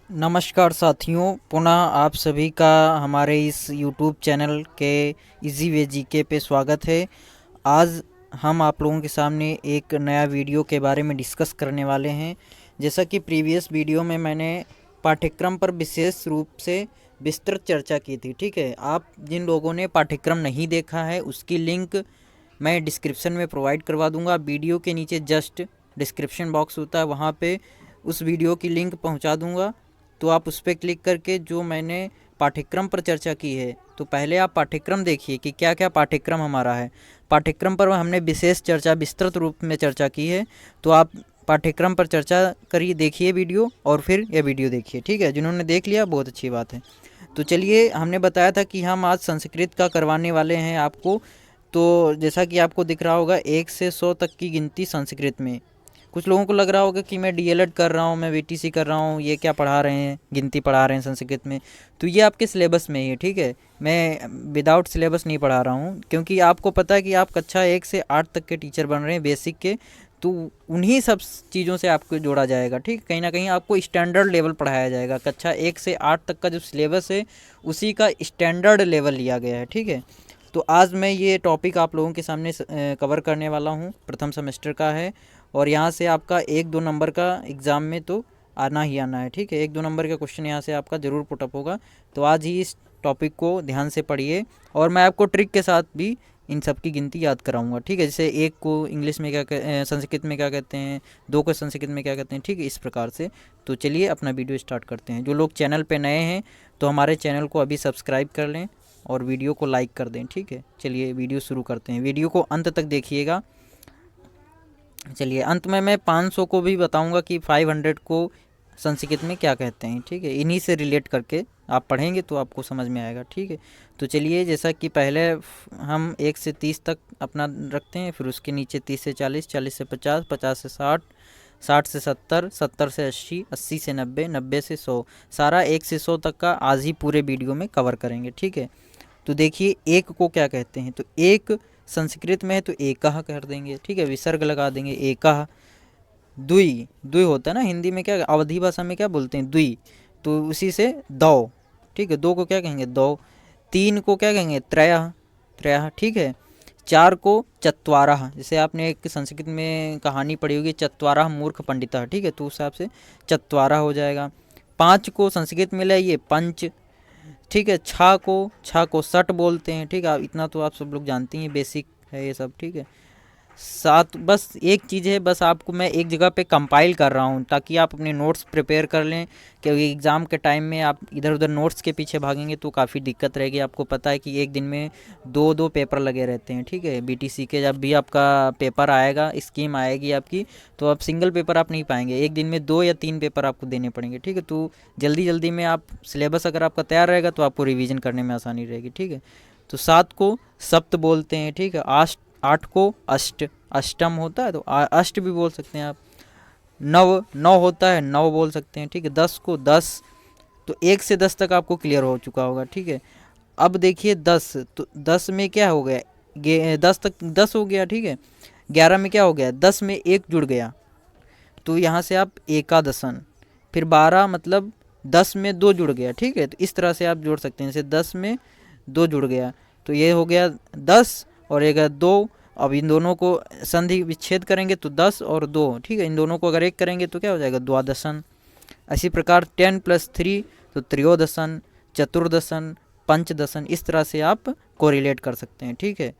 नमस्कार साथियों, पुनः आप सभी का हमारे इस YouTube चैनल के इजी वे जीके पे स्वागत है। आज हम आप लोगों के सामने एक नया वीडियो के बारे में डिस्कस करने वाले हैं। जैसा कि प्रीवियस वीडियो में मैंने पाठ्यक्रम पर विशेष रूप से विस्तृत चर्चा की थी। ठीक है, आप जिन लोगों ने पाठ्यक्रम नहीं देखा है उसकी लिंक मैं डिस्क्रिप्शन में प्रोवाइड करवा दूंगा। वीडियो के नीचे जस्ट डिस्क्रिप्शन बॉक्स होता है, वहाँ पे उस वीडियो की लिंक पहुँचा दूंगा। तो आप उस पर क्लिक करके जो मैंने पाठ्यक्रम पर चर्चा की है, तो पहले आप पाठ्यक्रम देखिए कि क्या क्या पाठ्यक्रम हमारा है। पाठ्यक्रम पर हमने विशेष चर्चा विस्तृत रूप में चर्चा की है, तो आप पाठ्यक्रम पर चर्चा करिए, देखिए वीडियो और फिर यह वीडियो देखिए। ठीक है, जिन्होंने देख लिया बहुत अच्छी बात है। तो चलिए, हमने बताया था कि हम आज संस्कृत का करवाने वाले हैं आपको। तो जैसा कि आपको दिख रहा होगा 1 से 100 तक की गिनती संस्कृत में। कुछ लोगों को लग रहा होगा कि मैं डीएलएड कर रहा हूँ, मैं बीटीसी कर रहा हूँ, ये क्या पढ़ा रहे हैं, गिनती पढ़ा रहे हैं संस्कृत में। तो ये आपके सिलेबस में ही है। ठीक है, मैं विदाउट सिलेबस नहीं पढ़ा रहा हूँ, क्योंकि आपको पता है कि आप कक्षा 1 से 8 तक के टीचर बन रहे हैं बेसिक के, तो उन्हीं सब चीज़ों से आपको जोड़ा जाएगा। ठीक, कहीं ना कहीं आपको स्टैंडर्ड लेवल पढ़ाया जाएगा। कक्षा 1 से 8 तक का जो सिलेबस है उसी का स्टैंडर्ड लेवल लिया गया है। ठीक है, तो आज मैं ये टॉपिक आप लोगों के सामने कवर करने वाला हूँ। प्रथम सेमेस्टर का है और यहाँ से आपका 1-2 नंबर का एग्ज़ाम में तो आना ही आना है। ठीक है, 1-2 नंबर का क्वेश्चन यहाँ से आपका ज़रूर पुटअप होगा। तो आज ही इस टॉपिक को ध्यान से पढ़िए और मैं आपको ट्रिक के साथ भी इन सब की गिनती याद कराऊंगा। ठीक है, जैसे 1 को इंग्लिश में क्या संस्कृत में क्या कहते हैं, 2 को संस्कृत में क्या कहते हैं। ठीक है, इस प्रकार से। तो चलिए अपना वीडियो स्टार्ट करते हैं। जो लोग चैनल पे नए हैं तो हमारे चैनल को अभी सब्सक्राइब कर लें और वीडियो को लाइक कर दें। ठीक है, चलिए वीडियो शुरू करते हैं। वीडियो को अंत तक देखिएगा। चलिए, अंत में मैं 500 को भी बताऊंगा कि 500 को संस्कृत में क्या कहते हैं। ठीक है, इन्हीं से रिलेट करके आप पढ़ेंगे तो आपको समझ में आएगा। ठीक है, तो चलिए, जैसा कि पहले हम 1 से 30 तक अपना रखते हैं, फिर उसके नीचे 30 से 40, 40 से 50, 50 से 60, 60 से 70, 70 से 80, 80 से 90, 90 से 100, सारा 1 से 100 तक का आज ही पूरे वीडियो में कवर करेंगे। ठीक है, तो देखिए एक को क्या कहते हैं। तो एक संस्कृत में है तो एकह कर देंगे। ठीक है, विसर्ग लगा देंगे एकह। द्वि, द्वि होता है ना हिंदी में, क्या अवधी भाषा में क्या बोलते हैं, द्वि, तो उसी से दो। ठीक है, 2 को क्या कहेंगे, दो। 3 को क्या कहेंगे, त्रयः, त्रयः। ठीक है, 4 को चत्वारः, जैसे आपने एक संस्कृत में कहानी पढ़ी होगी, चत्वारः मूर्ख पंडितः। ठीक है, तो उस हिसाब से चत्वारः हो जाएगा। 5 को संस्कृत में लाइए पंच। ठीक है, छा को सट बोलते हैं। ठीक है, इतना तो आप सब लोग जानते हैं, बेसिक है ये सब। ठीक है, 7, बस एक चीज़ है, बस आपको मैं एक जगह पे कंपाइल कर रहा हूँ ताकि आप अपने नोट्स प्रिपेयर कर लें, क्योंकि एग्ज़ाम के टाइम में आप इधर उधर नोट्स के पीछे भागेंगे तो काफ़ी दिक्कत रहेगी। आपको पता है कि एक दिन में 2-2 पेपर लगे रहते हैं। ठीक है, बीटीसी के जब भी आपका पेपर आएगा, स्कीम आएगी आपकी, तो आप सिंगल पेपर आप नहीं पाएंगे, एक दिन में 2 या 3 पेपर आपको देने पड़ेंगे। ठीक है, तो जल्दी जल्दी में आप सिलेबस अगर आपका तैयार रहेगा तो आपको रिवीजन करने में आसानी रहेगी। ठीक है, तो 7 को सप्त बोलते हैं। ठीक है, 8 को अष्ट, अष्टम होता है तो अष्ट भी बोल सकते हैं आप। 9 होता है, 9 बोल सकते हैं। ठीक है, 10 को 10, तो 1 से 10 तक आपको क्लियर हो चुका होगा। ठीक है, अब देखिए 10, तो 10 में क्या हो गया, 10 तक 10 हो गया। ठीक है, 11 में क्या हो गया, 10 में 1 जुड़ गया, तो यहाँ से आप एकादशन। फिर 12 मतलब 10 में 2 जुड़ गया। ठीक है, तो इस तरह से आप जोड़ सकते हैं, जैसे 10 में 2 जुड़ गया तो ये हो गया 10 और एक 2। अब इन दोनों को संधि विच्छेद करेंगे तो 10 और 2। ठीक है, इन दोनों को अगर एक करेंगे तो क्या हो जाएगा, द्वादशन। इसी प्रकार 10 + 3 तो त्रयोदशन, चतुर्दशन, पंचदशन, इस तरह से आप कोरिलेट कर सकते हैं। ठीक है,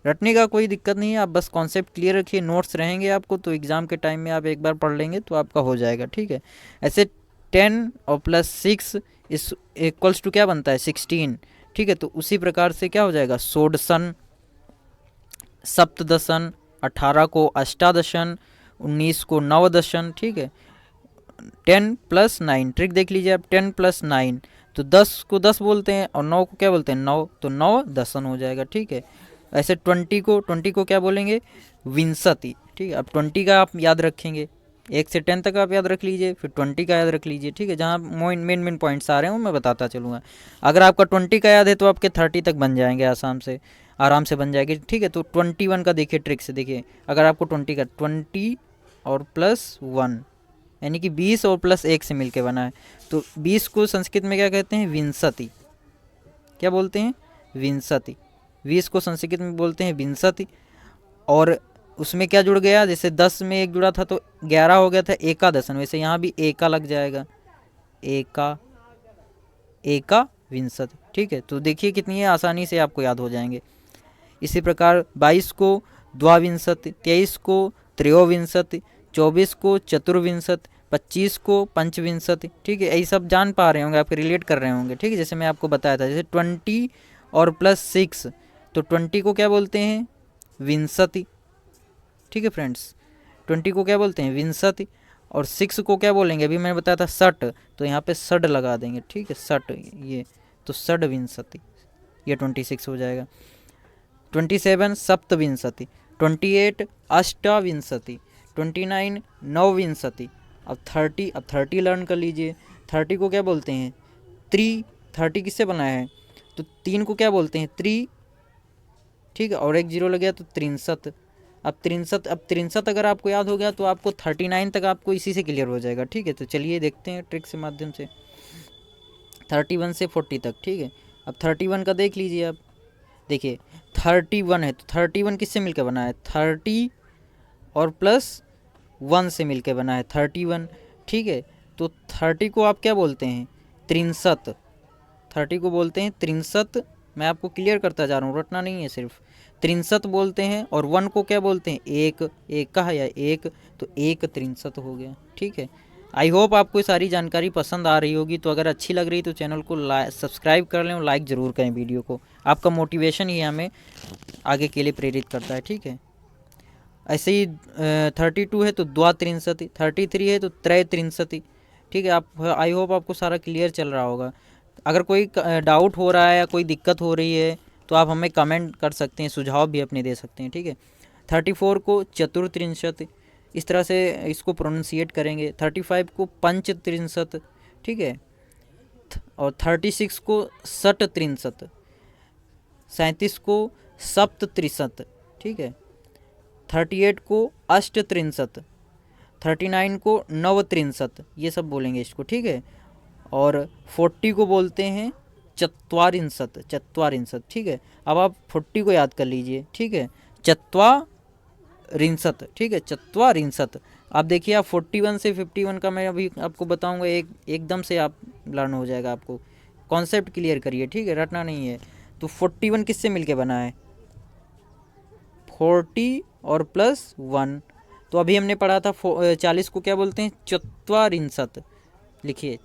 रटने का कोई दिक्कत नहीं है, आप बस कॉन्सेप्ट क्लियर रखिए, नोट्स रहेंगे आपको तो एग्ज़ाम के टाइम में आप एक बार पढ़ लेंगे तो आपका हो जाएगा। ठीक है, ऐसे 10 और +6 इस इक्वल्स टू क्या बनता है, 16। ठीक है, तो उसी प्रकार से क्या हो जाएगा, षोडशन, सप्तदशन, 18 को अष्टादशन, 19 को नवदशन। ठीक है, 10 + 9, ट्रिक देख लीजिए आप, 10 + 9 तो 10 को 10 बोलते हैं और 9 को क्या बोलते हैं, 9, तो 9 दशन हो जाएगा। ठीक है, ऐसे 20 को क्या बोलेंगे, विंशति। ठीक है, अब 20 का आप याद रखेंगे, 1 से 10 तक आप याद रख लीजिए, फिर 20 का याद रख लीजिए। ठीक है, जहाँ मेन पॉइंट्स आ रहे हैं वो मैं बताता चलूँगा। अगर आपका 20 का याद है तो आपके 30 तक बन जाएंगे, आराम से बन जाएगी। ठीक है, तो 21 का देखिए, ट्रिक से देखिए, अगर आपको 20 का 20 और +1, यानी कि 20 और प्लस 1 से मिलके बना है। तो 20 को संस्कृत में क्या कहते हैं? विंशति। क्या बोलते हैं? विंशति। 20 को संस्कृत में बोलते हैं विंशति। और उसमें क्या जुड़ गया? जैसे 10 में 1 जुड़ा था तो 11 हो गया था एकादशन, वैसे यहाँ भी एका लग जाएगा, एका एका विंशति। ठीक है, तो देखिए कितनी आसानी से आपको याद हो जाएंगे। इसी प्रकार 22 को द्वाविंशति, 23 को त्रयोविंशति, 24 को चतुर्विंशति, 25 को पंचविंशति। ठीक है, यही सब जान पा रहे होंगे, आपके रिलेट कर रहे होंगे। ठीक है, जैसे मैं आपको बताया था, जैसे 20 और प्लस 6, तो 20 को क्या बोलते हैं? विंशति। ठीक है फ्रेंड्स, 20 को क्या बोलते हैं? विंशति। और 6 को क्या बोलेंगे? अभी मैंने बताया था षट, तो यहाँ पे षड लगा देंगे। ठीक है, षट, ये तो षड विंशति, ये 26 हो जाएगा। 27 सप्तविंशति, 28 अष्टाविंशति, 29 नवविंशति। अब 30 लर्न कर लीजिए। 30 को क्या बोलते हैं? 30 किससे बना है? तो 3 को क्या बोलते हैं? त्रि। ठीक है, और एक जीरो लग गया तो 63। अब 63 अगर आपको याद हो गया तो आपको 39 तक आपको इसी से क्लियर हो जाएगा। ठीक है, तो चलिए देखते हैं ट्रिक के माध्यम से 31 से 40 तक। ठीक है, अब 31 का देख लीजिए आप। देखिए 31 है तो 31 किससे मिलकर बना है? 30 और प्लस 1 से मिलकर बना है 31। ठीक है, तो 30 को आप क्या बोलते हैं? 63। 30 को बोलते हैं 63। मैं आपको क्लियर करता जा रहा हूँ, रटना नहीं है सिर्फ। 63 बोलते हैं। और 1 को क्या बोलते हैं? एक का है या एक, तो एक 63 हो गया। ठीक है, आई होप आपको ये सारी जानकारी पसंद आ रही होगी। तो अगर अच्छी लग रही तो चैनल को सब्सक्राइब कर लें और लाइक ज़रूर करें वीडियो को। आपका मोटिवेशन ही हमें आगे के लिए प्रेरित करता है। ठीक है, ऐसे ही 32 है तो द्वात्रिंशति, 33 है तो त्रयत्रिंशति। ठीक है, आप आई होप आपको सारा क्लियर चल रहा होगा। अगर कोई डाउट हो रहा है या कोई दिक्कत हो रही है तो आप हमें कमेंट कर सकते हैं, सुझाव भी अपने दे सकते हैं। ठीक है, 34 को चतुर्त्रिंशत, इस तरह से इसको प्रोनाउंसिएट करेंगे। 35 को पंचत्रिंशत। ठीक है, और 36 को षटत्रिंशत, 37 को सप्तत्रिशत। ठीक है, 38 को अष्टत्रिंशत, 39 को नवत्रिंशत, ये सब बोलेंगे इसको। ठीक है, और 40 को बोलते हैं चत्वारिंशत, चत्वारिंशत। ठीक है, अब आप 40 को याद कर लीजिए। ठीक है, चत्वारिंशत। ठीक है, चत्वारिंशत। आप देखिए, आप 41 से 51 का मैं अभी आपको बताऊंगा, एकदम से आप लर्न हो जाएगा। आपको कॉन्सेप्ट क्लियर करिए। ठीक है, रटना नहीं है। तो 41 किससे मिलके बना है? 40 और प्लस 1। तो अभी हमने पढ़ा था 40 को क्या बोलते हैं? चत्वारिंशत। लिखिए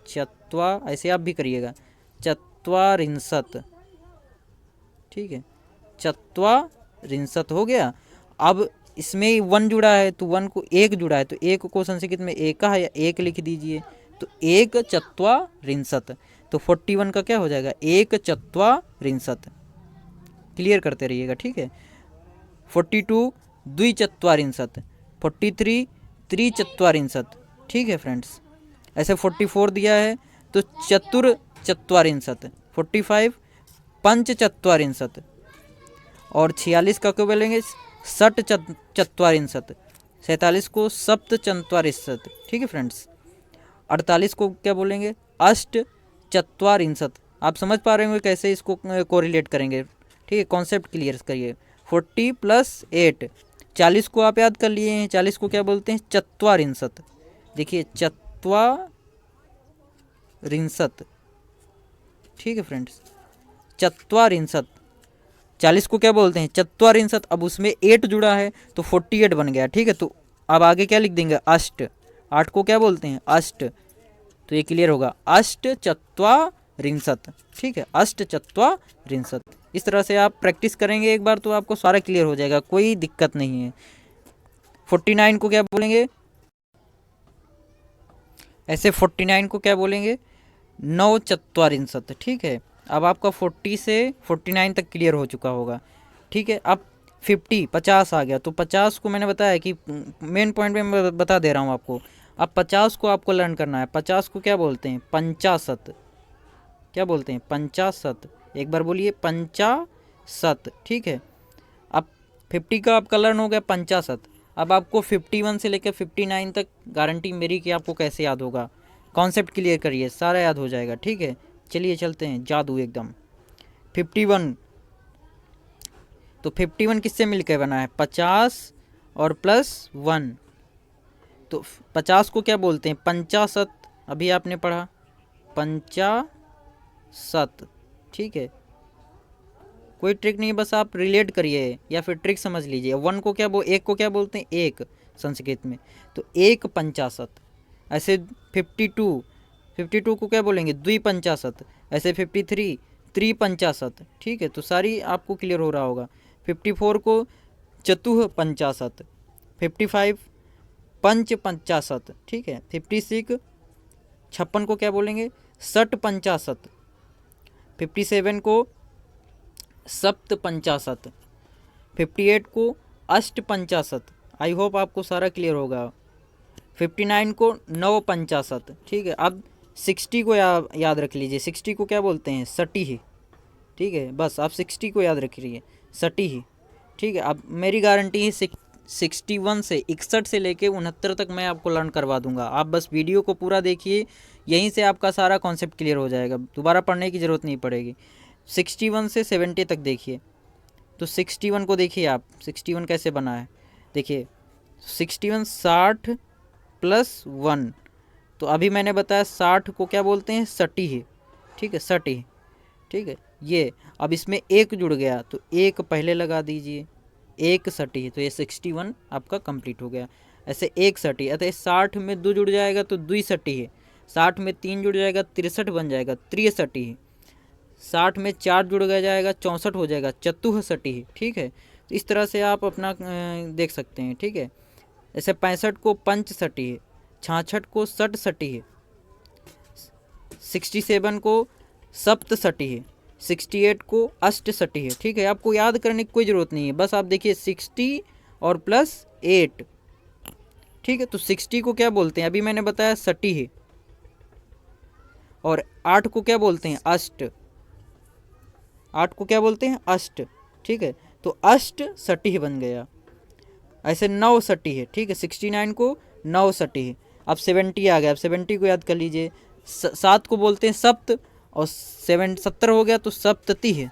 ऐसे आप भी करिएगा, चत्वारिंशत। ठीक है, चत्वारिंशत हो गया। अब इसमें 1 जुड़ा है तो 1 को 1 जुड़ा है तो 1 को संस्कृत में एका है या एक लिख दीजिए, तो एक चत्वारिंशत। तो 41 का क्या हो जाएगा? एक चत्वारिंशत। क्लियर करते रहिएगा। ठीक है, 42 द्विचत्वारिंशत, 43 त्रिचत्वारिंशत। ठीक है फ्रेंड्स, ऐसे 44 दिया है तो चतुर्चत्वारिंशत, 45 पंचचत्वारिंशत, और 46 का क्यों बोलेंगे? षट चत्वारिंशत, 47 को सप्तचत्वारिंशत। ठीक है फ्रेंड्स, 48 को क्या बोलेंगे? अष्ट चत्वारिंशत। आप समझ पा रहे होंगे कैसे इसको कोरिलेट करेंगे। ठीक है, कॉन्सेप्ट क्लियर करिए। 40 प्लस 8, 40 को आप याद कर लिए हैं। 40 को क्या बोलते हैं? चत्वारिंशत। देखिए चत्वारिंशत। ठीक है फ्रेंड्स, चत्वारिंशत। 40 को क्या बोलते हैं? चत्वारिंशत। अब उसमें 8 जुड़ा है तो 48 बन गया। ठीक है, तो अब आगे क्या लिख देंगे? अष्ट। 8 को क्या बोलते हैं? अष्ट। तो ये क्लियर होगा, अष्ट चत्वारिंशत। ठीक है, अष्ट चत्वारिंशत। इस तरह से आप प्रैक्टिस करेंगे एक बार तो आपको सारा क्लियर हो जाएगा, कोई दिक्कत नहीं है। 49 को क्या बोलेंगे? ऐसे 49 को क्या बोलेंगे? नवचत्वारिंशत। ठीक है, अब आपका 40 से 49 तक क्लियर हो चुका होगा। ठीक है, अब 50 आ गया तो 50 को मैंने बताया कि मेन पॉइंट में मैं बता दे रहा हूँ आपको। अब 50 को आपको लर्न करना है। 50 को क्या बोलते हैं? पंचाशत। क्या बोलते हैं? पंचाशत। एक बार बोलिए, पंचाशत। ठीक है, अब 50 का आपका लर्न हो गया पंचाशत। अब आपको 51 से लेकर 59 तक गारंटी मेरी कि आपको कैसे याद होगा। कॉन्सेप्ट क्लियर करिए, सारा याद हो जाएगा, ठीक है। चलिए चलते हैं, जादू एकदम। 51, तो 51 किससे मिलकर बना है? 50 और प्लस 1। तो 50 को क्या बोलते हैं? पंचाशत, अभी आपने पढ़ा, पंचाशत, ठीक है। कोई ट्रिक नहीं, बस आप रिलेट करिए या फिर ट्रिक समझ लीजिए। वन को क्या एक को क्या बोलते हैं? एक, संस्कृत में, तो एक पंचाशत। ऐसे 52, 52 को क्या बोलेंगे? द्विपंचाशत। ऐसे 53, त्रिपंचाशत, ठीक है। तो सारी आपको क्लियर हो रहा होगा। 54 को चतुः पंचाशत, 55 पंच पंचाशत, ठीक है। 56, 56 को क्या बोलेंगे? षट पंचाशत। 57 को सप्त पंचाशत। 58 को अष्ट पंचाशत। आई होप आपको सारा क्लियर होगा। 59 को नव पंचाशत, ठीक है। अब 60 को याद रख लीजिए। 60 को क्या बोलते हैं? सटी ही, ठीक है। बस आप 60 को याद रखिए, सटी ही, ठीक है। अब मेरी गारंटी है 61 से 61 से लेके 69 तक मैं आपको लर्न करवा दूंगा। आप बस वीडियो को पूरा देखिए, यहीं से आपका सारा कॉन्सेप्ट क्लियर हो जाएगा, दोबारा पढ़ने की ज़रूरत नहीं पड़ेगी। 61 से 70 तक देखिए। तो 61 को देखिए आप, 61 कैसे बना है, देखिए। 61 60 प्लस 1, तो अभी मैंने बताया 60 को क्या बोलते हैं? सटी ही, ठीक है, सटी, ठीक है। ये अब इसमें एक जुड़ गया तो एक पहले लगा दीजिए, एक सटी, तो ये 61 आपका कंप्लीट हो गया। ऐसे एक सटी, अतः 60 में 2 जुड़ जाएगा तो द्वि सटी है। 60 में 3 जुड़ जाएगा 63 बन जाएगा, त्रिसटी है। 60 में 4 जुड़ जाएगा 64 हो जाएगा, चतुःसटी, ठीक है। तो इस तरह से आप अपना देख सकते हैं, ठीक है। ऐसे 65 को पंचसटी है, 66 को सठसटी है, 67 को सप्तसटी है, 68 को अष्टसटी है, ठीक है। आपको याद करने की कोई ज़रूरत नहीं है, बस आप देखिए 60 और प्लस 8, ठीक है। तो 60 को क्या बोलते हैं? अभी मैंने बताया सटी है। और 8 को क्या बोलते हैं? अष्ट। 8 को क्या बोलते हैं? अष्ट, ठीक है। तो अष्ट सटी बन गया। ऐसे 9 सटी है, ठीक है। 69 को 9 सटी है। अब 70 आ गया, अब 70 को याद कर लीजिए। 7 को बोलते हैं सप्त, और 70 हो गया तो सप्तति है,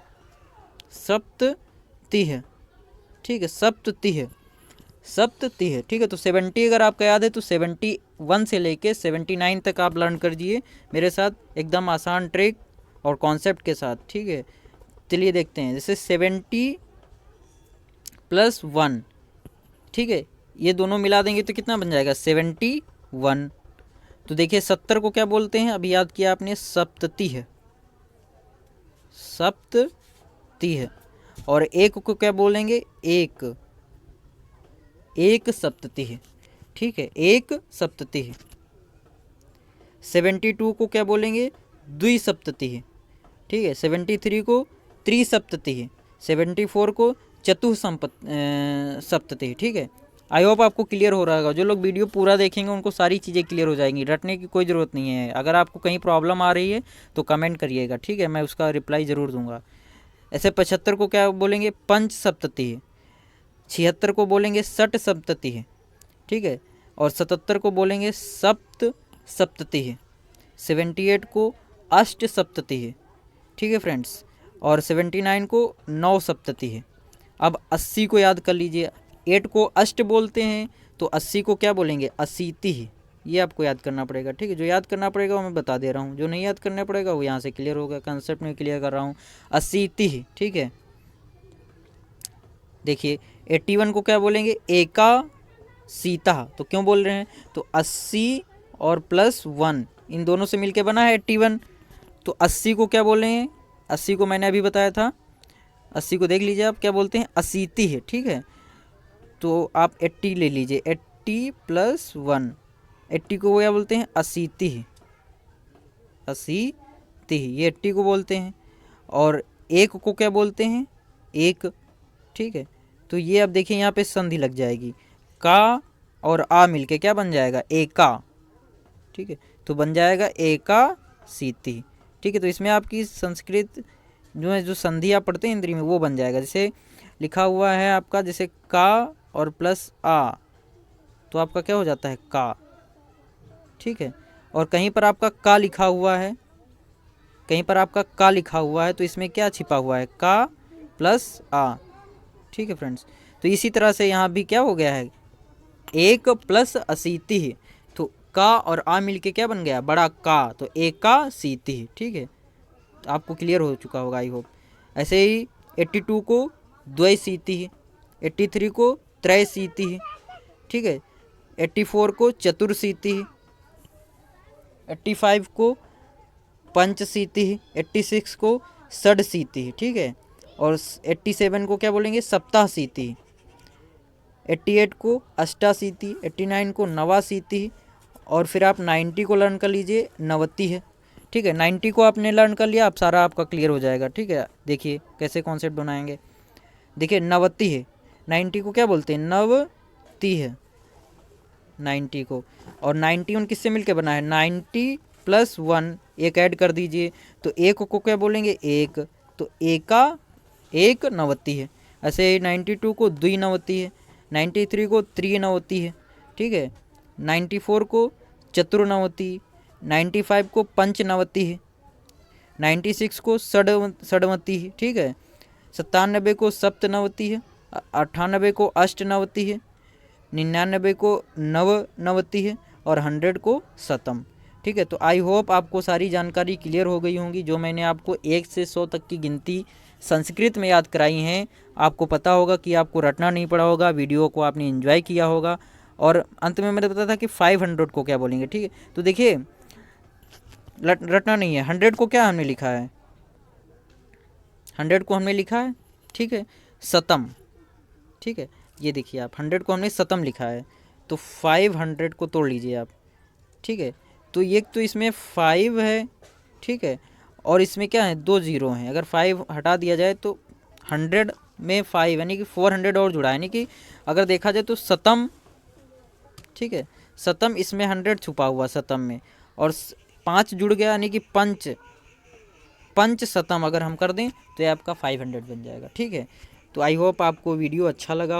सप्तति है, ठीक है, सप्तति है, सप्तति है, ठीक है। तो 70 अगर आपका याद है तो 71 से लेके 79 तक आप लर्न कर दिए मेरे साथ, एकदम आसान ट्रिक और कॉन्सेप्ट के साथ, ठीक है। चलिए देखते हैं, जैसे 70 प्लस 1, ठीक है, ये दोनों मिला देंगे तो कितना बन जाएगा? 71। तो देखिए 70 को क्या बोलते हैं? अभी याद किया आपने, सप्तति है, सप्तति है। और एक को क्या बोलेंगे? एक, एक सप्तति है, ठीक है, एक सप्तति है। 72 को क्या बोलेंगे? द्विसप्तति है, ठीक है। 73 को त्रिसप्तति है। 74 को सप्तति है, ठीक है। आई होप आपको क्लियर हो रहा होगा। जो लोग वीडियो पूरा देखेंगे उनको सारी चीज़ें क्लियर हो जाएंगी, रटने की कोई ज़रूरत नहीं है। अगर आपको कहीं प्रॉब्लम आ रही है तो कमेंट करिएगा, ठीक है, मैं उसका रिप्लाई ज़रूर दूंगा। ऐसे 75 को क्या बोलेंगे? पंच सप्तति है। 76 को बोलेंगे सट सप्तति है, ठीक है। और 77 को बोलेंगे सप्त सप्तति है। 78 को अष्ट सप्तति है, ठीक है फ्रेंड्स। और 79 को नौ सप्तति है। अब 80 को याद कर लीजिए। 8 को अष्ट बोलते हैं तो 80 को क्या बोलेंगे? अशीति ही। ये आपको याद करना पड़ेगा, ठीक है। जो याद करना पड़ेगा वो मैं बता दे रहा हूँ, जो नहीं याद करना पड़ेगा वो यहाँ से क्लियर होगा। कंसेप्ट में क्लियर कर रहा हूँ, अशीति ही, ठीक है। देखिए 81 को क्या बोलेंगे? एका सीता। तो क्यों बोल रहे हैं? तो 80 और प्लस 1 इन दोनों से मिलके बना है 81। तो 80 को क्या बोले हैं? 80 को मैंने अभी बताया था, 80 को देख लीजिए आप, क्या बोलते हैं? अशीति है, ठीक है। तो आप 80 ले लीजिए, 80 प्लस 1, 80 को क्या बोलते हैं? अशीति है, अशीति, ये 80 को बोलते हैं। और एक को क्या बोलते हैं? एक, ठीक है। तो ये अब देखिए यहाँ पे संधि लग जाएगी, का और आ मिलके क्या बन जाएगा? एका, ठीक है। तो बन जाएगा एका सीति, ठीक है। तो इसमें आपकी संस्कृत जो है, जो संधि आप पढ़ते हैं इंद्री में, वो बन जाएगा। जैसे लिखा हुआ है आपका, जैसे का और प्लस आ, तो आपका क्या हो जाता है का, ठीक है। और कहीं पर आपका का लिखा हुआ है, कहीं पर आपका का लिखा हुआ है तो इसमें क्या छिपा हुआ है, का प्लस आ, ठीक है फ्रेंड्स। तो इसी तरह से यहाँ भी क्या हो गया है, 1 + 80, तो का और आ मिलके क्या बन गया, बड़ा का, तो एकाशीति, ठीक है। तो आपको क्लियर हो चुका होगा आई होप। ऐसे ही 82 को द्वैशीति, 83 को त्रैशीति, ठीक है। 84 को चतुर्शीति, 85 को पंचशीति, 86 को षडशीति, ठीक है। और 87 को क्या बोलेंगे, सप्ताहशीति, 88 को अष्टाशीति, 89 को नवाशीति, और फिर आप 90 को लर्न कर लीजिए, नवति है, ठीक है। 90 को आपने लर्न कर लिया, अब सारा आपका क्लियर हो जाएगा, ठीक है। देखिए कैसे कॉन्सेप्ट बनाएंगे, देखिए नवति है, 90 को क्या बोलते हैं, नवति है 90 को, और 91 किससे मिलके बना है, 90 + 1, एक ऐड कर दीजिए, तो एक को क्या बोलेंगे, एक, तो एक नवति है। ऐसे ही 92 को द्विनवति है, 93 को त्रिनवति है, ठीक है। 94 को चतुर्नवति, 95 को पंचनवति है, 96 को षडवति है, ठीक है। 97 को सप्तनवति है, 98 को अष्टनवति है, 99 को नवनवति है, और 100 को शतम, ठीक है। तो आई होप आपको सारी जानकारी क्लियर हो गई होंगी। जो मैंने आपको 1 से 100 तक की गिनती संस्कृत में याद कराई हैं, आपको पता होगा कि आपको रटना नहीं पड़ा होगा, वीडियो को आपने एंजॉय किया होगा। और अंत में मैंने बताया था कि 500 को क्या बोलेंगे, ठीक है। तो देखिए रटना नहीं है, 100 को क्या हमने लिखा है, 100 को हमने लिखा है, ठीक है, शतम, ठीक है। ये देखिए आप 100 को हमने शतम लिखा है, तो 500 को तोड़ लीजिए आप, ठीक है। तो ये तो इसमें 5 है, ठीक है, और इसमें क्या है, 2 जीरो हैं। अगर 5 हटा दिया जाए तो 100 में 5 यानी कि 400 और जुड़ा है, यानी कि अगर देखा जाए तो शतम, ठीक है, शतम, इसमें 100 छुपा हुआ शतम में, और 5 जुड़ गया यानी कि पंच शतम अगर हम कर दें तो ये आपका 500 बन जाएगा, ठीक है। तो आई होप आपको वीडियो अच्छा लगा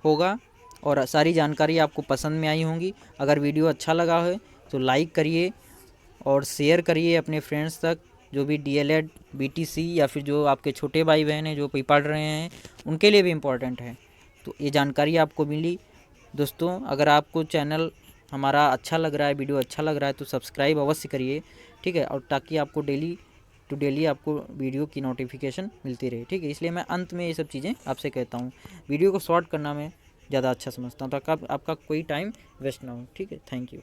होगा और सारी जानकारी आपको पसंद में आई होंगी। अगर वीडियो अच्छा लगा है तो लाइक करिए और शेयर करिए अपने फ्रेंड्स तक, जो भी DLED BTC या फिर जो आपके छोटे भाई बहन हैं जो पढ़ रहे हैं, उनके लिए भी इम्पोर्टेंट है। तो ये जानकारी आपको मिली दोस्तों। अगर आपको चैनल हमारा अच्छा लग रहा है, वीडियो अच्छा लग रहा है, तो सब्सक्राइब अवश्य करिए, ठीक है, और ताकि आपको डेली टू डेली आपको वीडियो की नोटिफिकेशन मिलती रहे, ठीक है। इसलिए मैं अंत में ये सब चीज़ें आपसे कहता हूँ। वीडियो को शॉर्ट करना मैं ज़्यादा अच्छा समझता हूँ ताकि आपका कोई टाइम वेस्ट ना हो, ठीक है। Thank you.